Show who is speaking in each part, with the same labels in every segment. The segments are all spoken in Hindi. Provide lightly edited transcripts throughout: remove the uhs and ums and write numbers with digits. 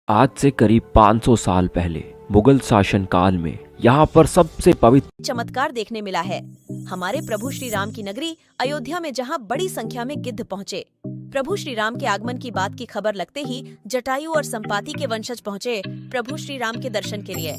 Speaker 1: आज से करीब 500 साल पहले मुगल शासन काल में यहाँ पर सबसे पवित्र
Speaker 2: चमत्कार देखने मिला है। हमारे प्रभु श्री राम की नगरी अयोध्या में जहाँ बड़ी संख्या में गिद्ध पहुँचे। प्रभु श्री राम के आगमन की बात की खबर लगते ही जटायु और संपाति के वंशज पहुँचे प्रभु श्री राम के दर्शन के लिए।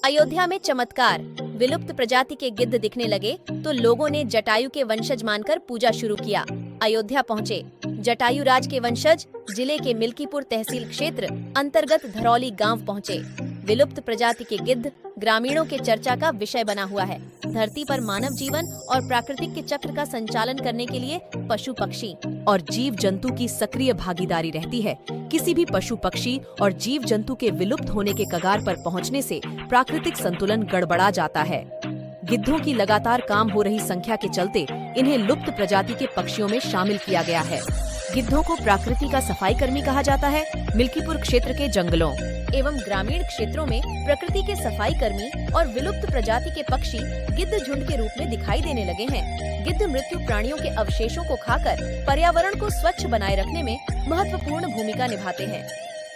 Speaker 2: अयोध्या में चमत्कार, विलुप्त प्रजाति के गिद्ध दिखने लगे तो लोगों ने जटायु के वंशज मानकर पूजा शुरू किया। अयोध्या पहुँचे जटायु राज के वंशज जिले के मिल्कीपुर तहसील क्षेत्र अंतर्गत धरौली गांव पहुँचे। विलुप्त प्रजाति के गिद्ध ग्रामीणों के चर्चा का विषय बना हुआ है। धरती पर मानव जीवन और प्राकृतिक के चक्र का संचालन करने के लिए पशु पक्षी और जीव जंतु की सक्रिय भागीदारी रहती है। किसी भी पशु पक्षी और जीव जंतु के विलुप्त होने के कगार पर पहुंचने से प्राकृतिक संतुलन गड़बड़ा जाता है। गिद्धों की लगातार काम हो रही संख्या के चलते इन्हें लुप्त प्रजाति के पक्षियों में शामिल किया गया है। गिद्धों को प्रकृति का सफाई कर्मी कहा जाता है। मिल्कीपुर क्षेत्र के जंगलों एवं ग्रामीण क्षेत्रों में प्रकृति के सफाई कर्मी और विलुप्त प्रजाति के पक्षी गिद्ध झुंड के रूप में दिखाई देने लगे हैं। गिद्ध मृत्यु प्राणियों के अवशेषों को खाकर पर्यावरण को स्वच्छ बनाए रखने में महत्वपूर्ण भूमिका निभाते हैं।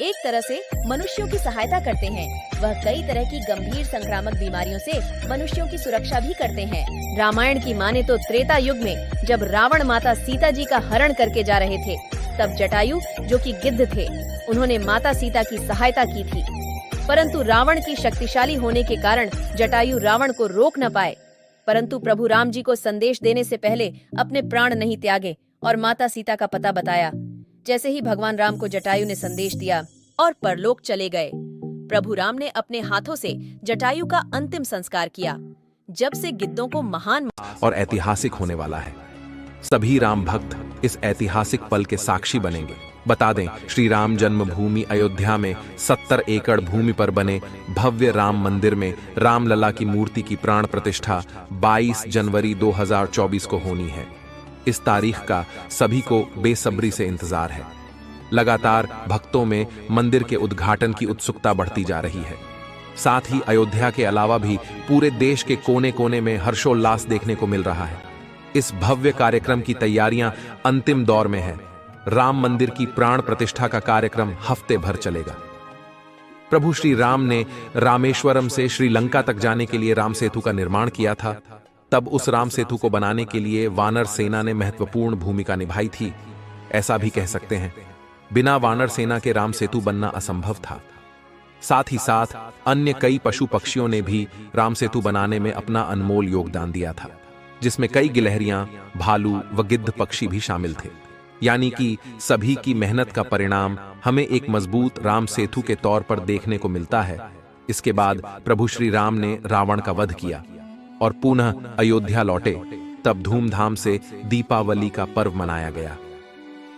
Speaker 2: एक तरह से मनुष्यों की सहायता करते हैं। वह कई तरह की गंभीर संक्रामक बीमारियों से मनुष्यों की सुरक्षा भी करते हैं। रामायण की माने तो त्रेता युग में जब रावण माता सीता जी का हरण करके जा रहे थे, तब जटायु जो कि गिद्ध थे, उन्होंने माता सीता की सहायता की थी। परंतु रावण की शक्तिशाली होने के कारण जटायु रावण को रोक न पाए। परंतु प्रभु राम जी को संदेश देने से पहले अपने प्राण नहीं त्यागे और माता सीता का पता बताया। जैसे ही भगवान राम को जटायु ने संदेश दिया और परलोक चले गए। प्रभु राम ने अपने हाथों से जटायु का अंतिम संस्कार किया। जब से गिद्धों को महान
Speaker 3: और ऐतिहासिक होने वाला है। सभी राम भक्त इस ऐतिहासिक पल के साक्षी बनेंगे। बता दें, श्री राम जन्मभूमि अयोध्या में 70 एकड़ भूमि पर बने भव्य राम मंदिर में रामलला की मूर्ति की प्राण प्रतिष्ठा 22 जनवरी 2024 को होनी है। इस तारीख का सभी को बेसब्री से इंतजार है। लगातार भक्तों में मंदिर के उद्घाटन की उत्सुकता बढ़ती जा रही है। साथ ही अयोध्या के अलावा भी पूरे देश के कोने कोने में हर्षोल्लास देखने को मिल रहा है। इस भव्य कार्यक्रम की तैयारियां अंतिम दौर में है। राम मंदिर की प्राण प्रतिष्ठा का कार्यक्रम हफ्ते भर चलेगा। प्रभु श्री राम ने रामेश्वरम से श्रीलंका तक जाने के लिए राम सेतु का निर्माण किया था। तब उस राम सेतु को बनाने के लिए वानर सेना ने महत्वपूर्ण भूमिका निभाई थी। ऐसा भी कह सकते हैं, बिना वानर सेना के राम सेतु बनना असंभव था। साथ ही साथ अन्य कई पशु पक्षियों ने भी राम सेतु बनाने में अपना अनमोल योगदान दिया था, जिसमें कई गिलहरियां, भालू व गिद्ध पक्षी भी शामिल थे। यानी कि सभी की मेहनत का परिणाम हमें एक मजबूत राम सेतु के तौर पर देखने को मिलता है। इसके बाद प्रभु श्री राम ने रावण का वध किया और पुनः अयोध्या लौटे। तब धूमधाम से दीपावली का पर्व मनाया गया।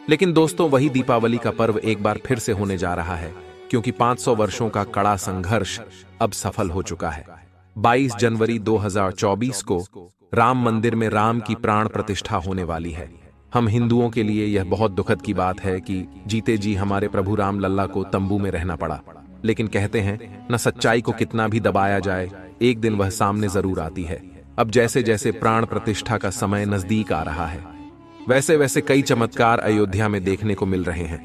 Speaker 3: लेकिन दोस्तों, वही दीपावली का पर्व एक बार फिर से होने जा रहा है, क्योंकि 500 वर्षों का कड़ा संघर्ष अब सफल हो चुका है। 22 जनवरी 2024 को राम मंदिर में राम की प्राण प्रतिष्ठा होने वाली है। हम हिंदुओं के लिए यह बहुत दुखद की बात है कि जीते जी हमारे प्रभु राम लल्ला को तंबू में रहना पड़ा। लेकिन कहते हैं न, सच्चाई को कितना भी दबाया जाए, एक दिन वह सामने जरूर आती है। अब जैसे जैसे प्राण प्रतिष्ठा का समय नजदीक आ रहा है, वैसे वैसे कई चमत्कार अयोध्या में देखने को मिल रहे हैं।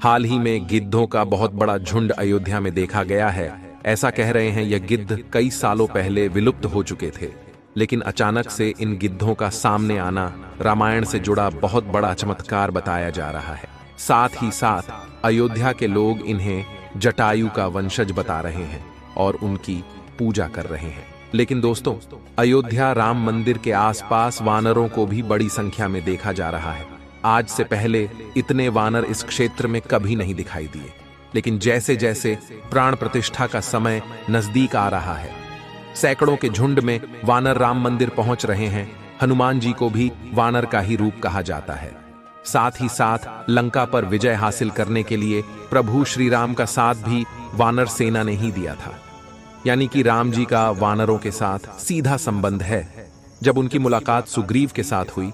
Speaker 3: हाल ही में गिद्धों का बहुत बड़ा झुंड अयोध्या में देखा गया है। ऐसा कह रहे हैं यह गिद्ध कई सालों पहले विलुप्त हो चुके थे, लेकिन अचानक से इन गिद्धों का सामने आना रामायण से जुड़ा बहुत बड़ा चमत्कार बताया जा रहा है। साथ ही साथ अयोध्या के लोग इन्हें जटायु का वंशज बता रहे हैं और उनकी पूजा कर रहे हैं। लेकिन दोस्तों, अयोध्या राम मंदिर के आसपास वानरों को भी बड़ी संख्या में देखा जा रहा है। आज से पहले इतने वानर इस क्षेत्र में कभी नहीं दिखाई दिए, लेकिन जैसे जैसे प्राण प्रतिष्ठा का समय नजदीक आ रहा है, सैकड़ों के झुंड में वानर राम मंदिर पहुंच रहे हैं। हनुमान जी को भी वानर का ही रूप कहा जाता है। साथ ही साथ लंका पर विजय हासिल करने के लिए प्रभु श्री राम का साथ भी वानर सेना ने ही दिया था। यानी कि राम जी का वानरों के साथ सीधा संबंध है। जब उनकी मुलाकात सुग्रीव के साथ हुई,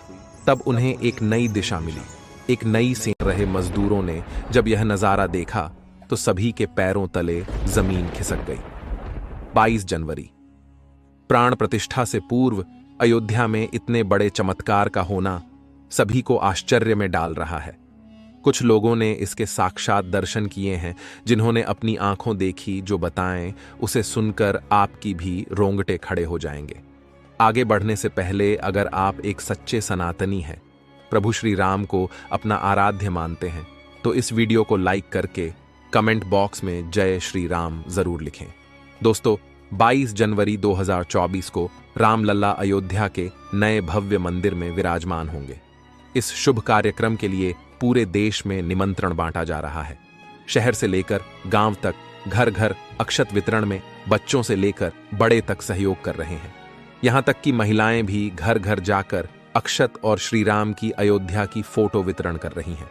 Speaker 3: तब उन्हें एक नई दिशा मिली, एक नई सेना। रहे मजदूरों ने जब यह नजारा देखा तो सभी के पैरों तले जमीन खिसक गई। 22 जनवरी प्राण प्रतिष्ठा से पूर्व अयोध्या में इतने बड़े चमत्कार का होना सभी को आश्चर्य में डाल रहा है। कुछ लोगों ने इसके साक्षात दर्शन किए हैं, जिन्होंने अपनी आंखों देखी जो बताएं, उसे सुनकर आपकी भी रोंगटे खड़े हो जाएंगे। आगे बढ़ने से पहले अगर आप एक सच्चे सनातनी हैं, प्रभु श्री राम को अपना आराध्य मानते हैं, तो इस वीडियो को लाइक करके कमेंट बॉक्स में जय श्री राम जरूर लिखें। दोस्तों, 22 जनवरी 2024 को रामलला अयोध्या के नए भव्य मंदिर में विराजमान होंगे। इस शुभ कार्यक्रम के लिए पूरे देश में निमंत्रण बांटा जा रहा है। शहर से लेकर गांव तक घर घर अक्षत वितरण में बच्चों से लेकर बड़े तक सहयोग कर रहे हैं। यहां तक कि महिलाएं भी घर घर जाकर अक्षत और श्री राम की अयोध्या की फोटो वितरण कर रही हैं।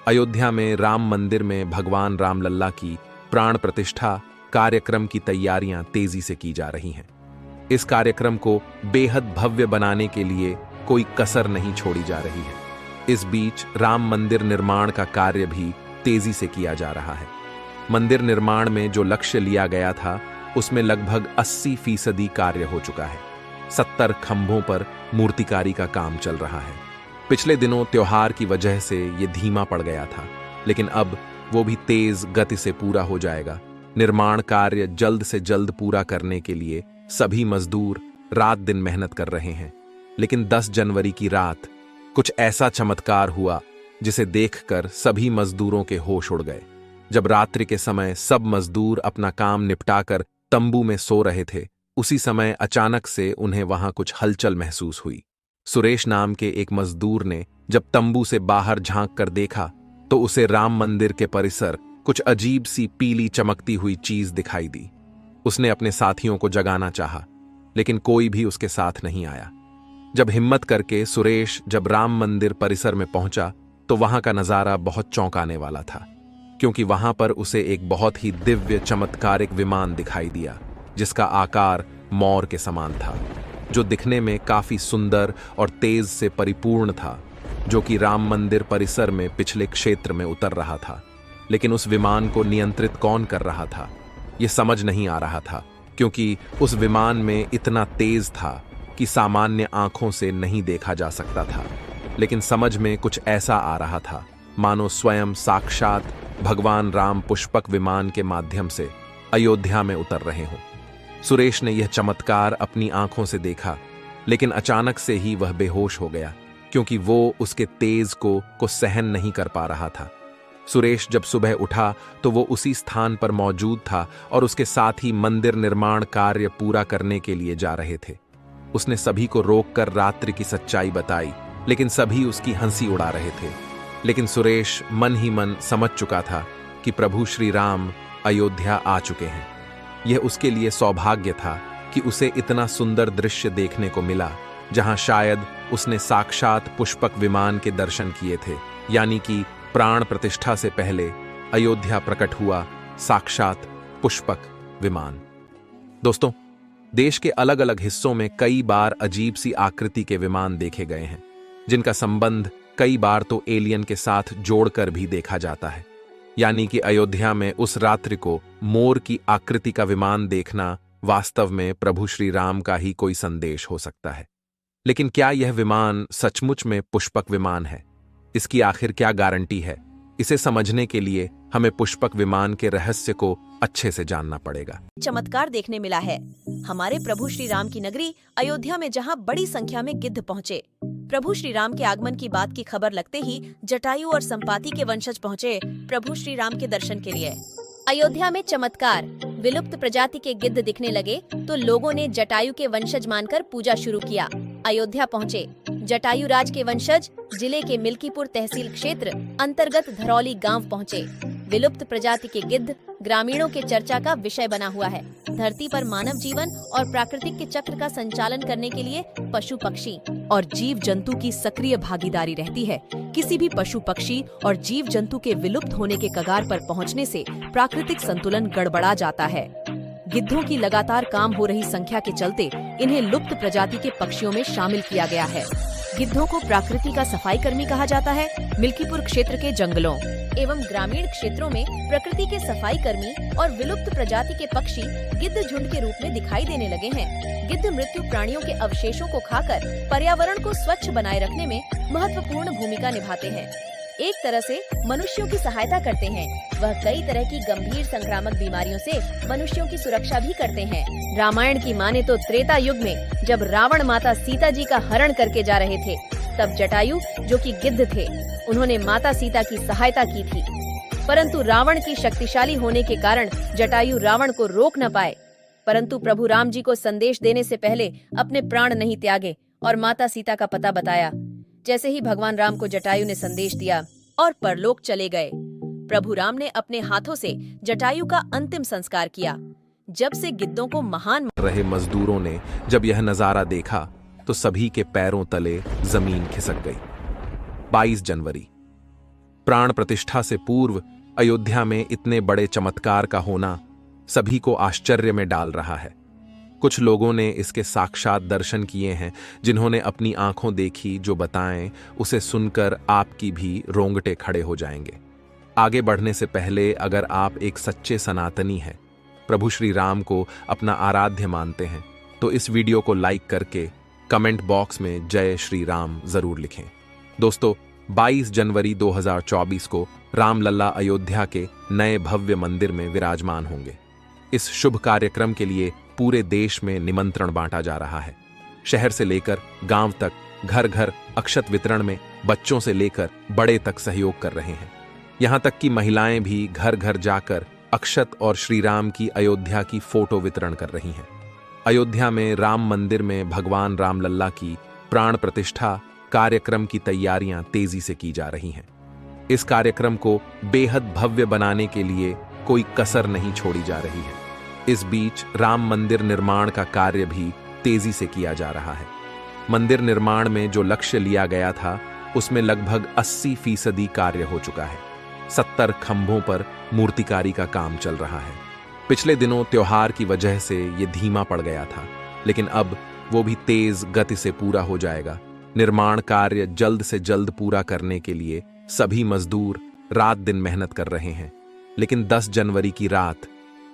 Speaker 3: अयोध्या में राम मंदिर में भगवान रामलल्ला की प्राण प्रतिष्ठा कार्यक्रम की तैयारियां तेजी से की जा रही हैं। इस कार्यक्रम को बेहद भव्य बनाने के लिए कोई कसर नहीं छोड़ी जा रही है। इस बीच राम मंदिर निर्माण का कार्य भी तेजी से किया जा रहा है। मंदिर निर्माण में जो लक्ष्य लिया गया था, उसमें लगभग 80% कार्य हो चुका है। 70 खंभों पर मूर्तिकारी का काम चल रहा है। पिछले दिनों त्योहार की वजह से ये धीमा पड़ गया था, लेकिन अब वो भी तेज गति से पूरा हो जाएगा। निर्माण कार्य जल्द से जल्द पूरा करने के लिए सभी मजदूर रात दिन मेहनत कर रहे हैं। लेकिन 10 जनवरी की रात कुछ ऐसा चमत्कार हुआ जिसे देखकर सभी मजदूरों के होश उड़ गए। जब रात्रि के समय सब मजदूर अपना काम निपटाकर तंबू में सो रहे थे, उसी समय अचानक से उन्हें वहां कुछ हलचल महसूस हुई। सुरेश नाम के एक मजदूर ने जब तंबू से बाहर झांक कर देखा तो उसे राम मंदिर के परिसर कुछ अजीब सी पीली चमकती हुई चीज दिखाई दी। उसने अपने साथियों को जगाना चाहा, लेकिन कोई भी उसके साथ नहीं आया। जब हिम्मत करके सुरेश जब राम मंदिर परिसर में पहुंचा तो वहां का नजारा बहुत चौंकाने वाला था, क्योंकि वहां पर उसे एक बहुत ही दिव्य चमत्कारिक विमान दिखाई दिया, जिसका आकार मोर के समान था, जो दिखने में काफी सुंदर और तेज से परिपूर्ण था, जो कि राम मंदिर परिसर में पिछले क्षेत्र में उतर रहा था। लेकिन उस विमान को नियंत्रित कौन कर रहा था, यह समझ नहीं आ रहा था, क्योंकि उस विमान में इतना तेज था कि सामान्य आंखों से नहीं देखा जा सकता था। लेकिन समझ में कुछ ऐसा आ रहा था मानो स्वयं साक्षात भगवान राम पुष्पक विमान के माध्यम से अयोध्या में उतर रहे हों। सुरेश ने यह चमत्कार अपनी आंखों से देखा, लेकिन अचानक से ही वह बेहोश हो गया, क्योंकि वो उसके तेज को सहन नहीं कर पा रहा था। सुरेश जब सुबह उठा तो वो उसी स्थान पर मौजूद था और उसके साथ ही मंदिर निर्माण कार्य पूरा करने के लिए जा रहे थे। उसने सभी को रोककर रात्रि की सच्चाई बताई, लेकिन सभी उसकी हंसी उड़ा रहे थे। लेकिन सुरेश मन ही मन समझ चुका था कि प्रभु श्री राम अयोध्या आ चुके हैं। यह उसके लिए सौभाग्य था कि उसे इतना सुंदर दृश्य देखने को मिला, जहां शायद उसने साक्षात पुष्पक विमान के दर्शन किए थे, यानी कि प्राण प्रतिष्ठा से पहले अयोध्या प्रकट हुआ साक्षात पुष्पक विमान। दोस्तों, देश के अलग अलग हिस्सों में कई बार अजीब सी आकृति के विमान देखे गए हैं, जिनका संबंध कई बार तो एलियन के साथ जोड़कर भी देखा जाता है। यानी कि अयोध्या में उस रात्रि को मोर की आकृति का विमान देखना वास्तव में प्रभु श्री राम का ही कोई संदेश हो सकता है। लेकिन क्या यह विमान सचमुच में पुष्पक विमान है? इसकी आखिर क्या गारंटी है? इसे समझने के लिए हमें पुष्पक विमान के रहस्य को अच्छे से जानना पड़ेगा।
Speaker 2: चमत्कार देखने मिला है हमारे प्रभु श्री राम की नगरी अयोध्या में, जहां बड़ी संख्या में गिद्ध पहुंचे। प्रभु श्री राम के आगमन की बात की खबर लगते ही जटायु और संपाति के वंशज पहुंचे प्रभु श्री राम के दर्शन के लिए। अयोध्या में चमत्कार, विलुप्त प्रजाति के गिद्ध दिखने लगे तो लोगों ने जटायु के वंशज मानकर पूजा शुरू किया। अयोध्या पहुंचे जटायु राज के वंशज जिले के मिल्कीपुर तहसील क्षेत्र अंतर्गत धरौली गांव पहुंचे। विलुप्त प्रजाति के गिद्ध ग्रामीणों के चर्चा का विषय बना हुआ है। धरती पर मानव जीवन और प्राकृतिक के चक्र का संचालन करने के लिए पशु पक्षी और जीव जंतु की सक्रिय भागीदारी रहती है। किसी भी पशु पक्षी और जीव जंतु के विलुप्त होने के कगार पर पहुंचने से प्राकृतिक संतुलन गड़बड़ा जाता है। गिद्धों की लगातार काम हो रही संख्या के चलते इन्हें लुप्त प्रजाति के पक्षियों में शामिल किया गया है। गिद्धों को प्रकृति का सफाई कर्मी कहा जाता है। मिल्कीपुर क्षेत्र के जंगलों एवं ग्रामीण क्षेत्रों में प्रकृति के सफाई कर्मी और विलुप्त प्रजाति के पक्षी गिद्ध झुंड के रूप में दिखाई देने लगे हैं। गिद्ध मृत्यु प्राणियों के अवशेषों को खाकर पर्यावरण को स्वच्छ बनाए रखने में महत्वपूर्ण भूमिका निभाते हैं। एक तरह से मनुष्यों की सहायता करते हैं। वह कई तरह की गंभीर संक्रामक बीमारियों से मनुष्यों की सुरक्षा भी करते हैं। रामायण की माने तो त्रेता युग में जब रावण माता सीता जी का हरण करके जा रहे थे, तब जटायु जो कि गिद्ध थे, उन्होंने माता सीता की सहायता की थी। परंतु रावण की शक्तिशाली होने के कारण जटायु रावण को रोक न पाए। परंतु प्रभु राम जी को संदेश देने से पहले अपने प्राण नहीं त्यागे और माता सीता का पता बताया। जैसे ही भगवान राम को जटायु ने संदेश दिया और परलोक चले गए। प्रभु राम ने अपने हाथों से जटायु का अंतिम संस्कार किया। जब से गिद्धों को महान
Speaker 3: रहे मजदूरों ने जब यह नजारा देखा तो सभी के पैरों तले जमीन खिसक गई। 22 जनवरी, प्राण प्रतिष्ठा से पूर्व अयोध्या में इतने बड़े चमत्कार का होना सभी को आश्चर्य में डाल रहा है। कुछ लोगों ने इसके साक्षात दर्शन किए हैं, जिन्होंने अपनी आंखों देखी जो बताएं, उसे सुनकर आपकी भी रोंगटे खड़े हो जाएंगे। आगे बढ़ने से पहले अगर आप एक सच्चे सनातनी हैं, प्रभु श्री राम को अपना आराध्य मानते हैं, तो इस वीडियो को लाइक करके कमेंट बॉक्स में जय श्री राम जरूर लिखें। दोस्तों, 22 जनवरी 2024 को रामलला अयोध्या के नए भव्य मंदिर में विराजमान होंगे। इस शुभ कार्यक्रम के लिए पूरे देश में निमंत्रण बांटा जा रहा है। शहर से लेकर गांव तक घर घर अक्षत वितरण में बच्चों से लेकर बड़े तक सहयोग कर रहे हैं। यहां तक कि महिलाएं भी घर घर जाकर अक्षत और श्री राम की अयोध्या की फोटो वितरण कर रही हैं। अयोध्या में राम मंदिर में भगवान रामलल्ला की प्राण प्रतिष्ठा कार्यक्रम की तैयारियां तेजी से की जा रही हैं। इस कार्यक्रम को बेहद भव्य बनाने के लिए कोई कसर नहीं छोड़ी जा रही है। इस बीच राम मंदिर निर्माण का कार्य भी तेजी से किया जा रहा है। मंदिर निर्माण में जो लक्ष्य लिया गया था, उसमें लगभग 80% कार्य हो चुका है। 70 खंभों पर मूर्तिकारी का काम चल रहा है। पिछले दिनों त्योहार की वजह से ये धीमा पड़ गया था, लेकिन अब वो भी तेज गति से पूरा हो जाएगा। निर्माण कार्य जल्द से जल्द पूरा करने के लिए सभी मजदूर रात दिन मेहनत कर रहे हैं। लेकिन 10 जनवरी की रात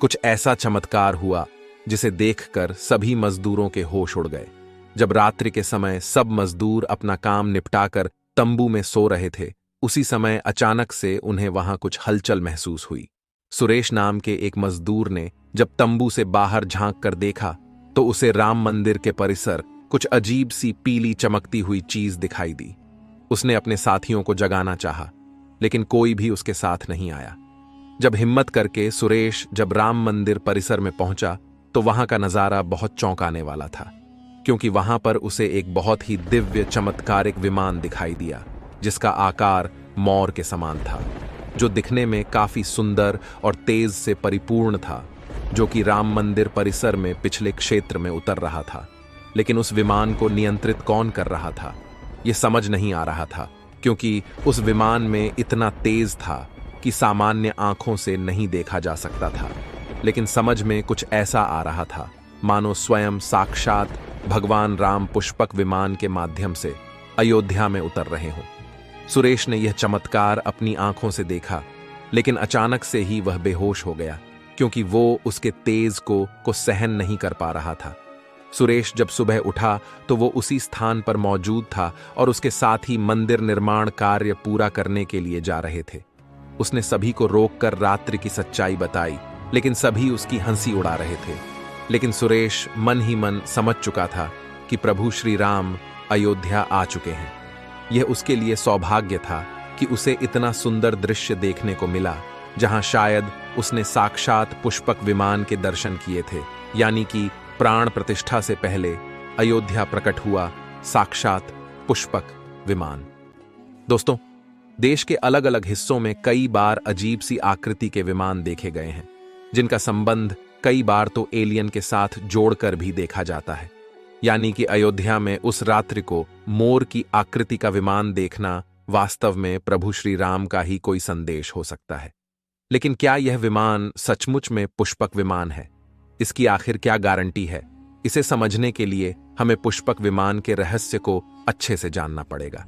Speaker 3: कुछ ऐसा चमत्कार हुआ जिसे देखकर सभी मजदूरों के होश उड़ गए। जब रात्रि के समय सब मजदूर अपना काम निपटाकर तंबू में सो रहे थे, उसी समय अचानक से उन्हें वहां कुछ हलचल महसूस हुई। सुरेश नाम के एक मजदूर ने जब तंबू से बाहर झांक कर देखा तो उसे राम मंदिर के परिसर कुछ अजीब सी पीली चमकती हुई चीज दिखाई दी। उसने अपने साथियों को जगाना चाहा, लेकिन कोई भी उसके साथ नहीं आया। जब हिम्मत करके सुरेश जब राम मंदिर परिसर में पहुंचा तो वहां का नजारा बहुत चौंकाने वाला था, क्योंकि वहां पर उसे एक बहुत ही दिव्य चमत्कारिक विमान दिखाई दिया, जिसका आकार मोर के समान था, जो दिखने में काफी सुंदर और तेज से परिपूर्ण था, जो कि राम मंदिर परिसर में पिछले क्षेत्र में उतर रहा था। लेकिन उस विमान को नियंत्रित कौन कर रहा था, यह समझ नहीं आ रहा था, क्योंकि उस विमान में इतना तेज था कि सामान्य आंखों से नहीं देखा जा सकता था। लेकिन समझ में कुछ ऐसा आ रहा था मानो स्वयं साक्षात भगवान राम पुष्पक विमान के माध्यम से अयोध्या में उतर रहे हों। सुरेश ने यह चमत्कार अपनी आंखों से देखा, लेकिन अचानक से ही वह बेहोश हो गया, क्योंकि वो उसके तेज को सहन नहीं कर पा रहा था। सुरेश जब सुबह उठा तो वो उसी स्थान पर मौजूद था और उसके साथ ही मंदिर निर्माण कार्य पूरा करने के लिए जा रहे थे। उसने सभी को रोककर रात्रि की सच्चाई बताई, लेकिन सभी उसकी हंसी उड़ा रहे थे। लेकिन सुरेश मन ही मन समझ चुका था कि प्रभु श्री राम अयोध्या आ चुके हैं। यह उसके लिए सौभाग्य था कि उसे इतना सुंदर दृश्य देखने को मिला, जहां शायद उसने साक्षात पुष्पक विमान के दर्शन किए थे, यानी कि प्राण प्रतिष्ठा से पहले अयोध्या प्रकट हुआ साक्षात पुष्पक विमान। दोस्तों, देश के अलग अलग हिस्सों में कई बार अजीब सी आकृति के विमान देखे गए हैं, जिनका संबंध कई बार तो एलियन के साथ जोड़कर भी देखा जाता है। यानी कि अयोध्या में उस रात्रि को मोर की आकृति का विमान देखना वास्तव में प्रभु श्री राम का ही कोई संदेश हो सकता है। लेकिन क्या यह विमान सचमुच में पुष्पक विमान है? इसकी आखिर क्या गारंटी है? इसे समझने के लिए हमें पुष्पक विमान के रहस्य को अच्छे से जानना पड़ेगा।